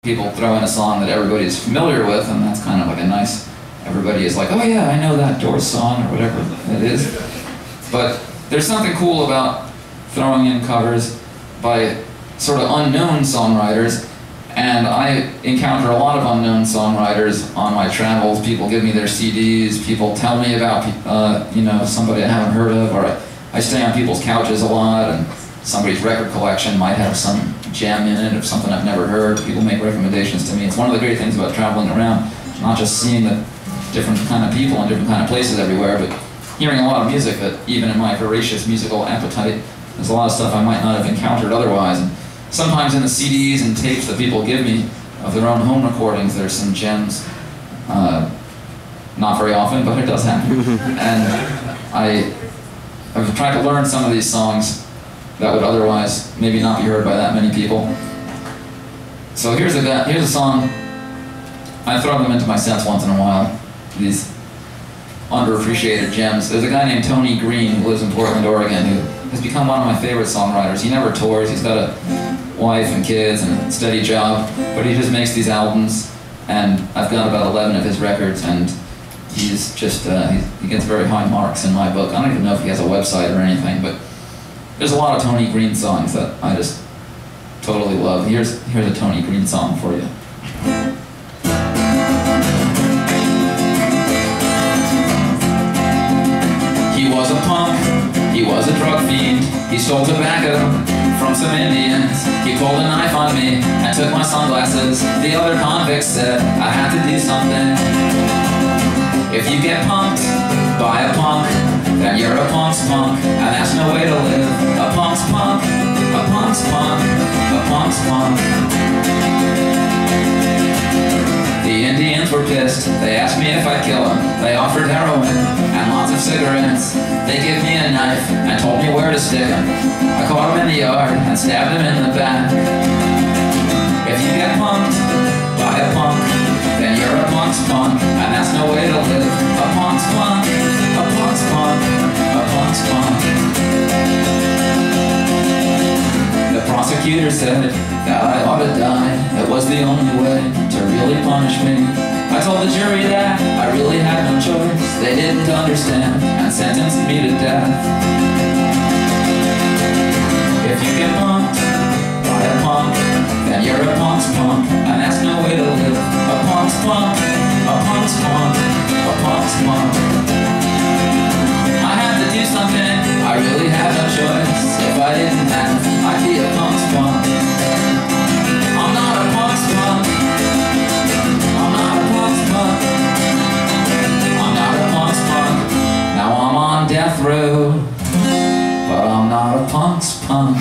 people throw in a song that everybody's familiar with, and that's kind of like a nice, everybody is like, oh yeah, I know that Doors song, or whatever it is. But there's something cool about throwing in covers by sort of unknown songwriters, and I encounter a lot of unknown songwriters on my travels. People give me their CDs, people tell me about you know, somebody I haven't heard of, or I stay on people's couches a lot, and somebody's record collection might have some gem in it of something I've never heard. People make recommendations to me. It's one of the great things about traveling around, not just seeing the different kind of people and different kind of places everywhere, but hearing a lot of music that, even in my voracious musical appetite, there's a lot of stuff I might not have encountered otherwise. And sometimes in the CDs and tapes that people give me of their own home recordings, there's some gems. Not very often, but it does happen. And I've tried to learn some of these songs that would otherwise maybe not be heard by that many people. So here's a song. I throw them into my sets once in a while, these underappreciated gems. There's a guy named Tony Green who lives in Portland, Oregon, who has become one of my favorite songwriters. He never tours, he's got a wife and kids and a steady job, but he just makes these albums, and I've got about 11 of his records, and he's just, he gets very high marks in my book. I don't even know if he has a website or anything, but there's a lot of Tony Green songs that I just totally love. Here's a Tony Green song for you. He was a punk, he was a drug fiend, he stole tobacco from some Indians. He pulled a knife on me and took my sunglasses. The other convicts said I had to do something. If you get punked by a punk, then you're a punk's punk, and that's no way to live. A punk's punk, a punk's punk, a punk's punk. The Indians were pissed. They asked me if I'd kill them. They offered heroin and lots of cigarettes. They gave me a knife and told me where to stick them. I caught him in the yard and stabbed him in the back. If you get punked by a punk, then you're a punk's punk, and that's no way to live. A punk's punk, a punk's punk, a punk's punk. The prosecutor said that I ought to die. It was the only way to really punish me. I told the jury that I really had no choice. They didn't understand and sentenced me to death. If you get punked by a punk, then you're a punk's punk, and that's no way to live. A punk's punk, a punk's punk, a punk's punk. I had to do something, I really had no choice. If I didn't have, I'd be a punk's punk. I'm not a punk's punk. I'm not a punk's punk. I'm not a punk's punk. Now I'm on death row, but I'm not a punk's punk.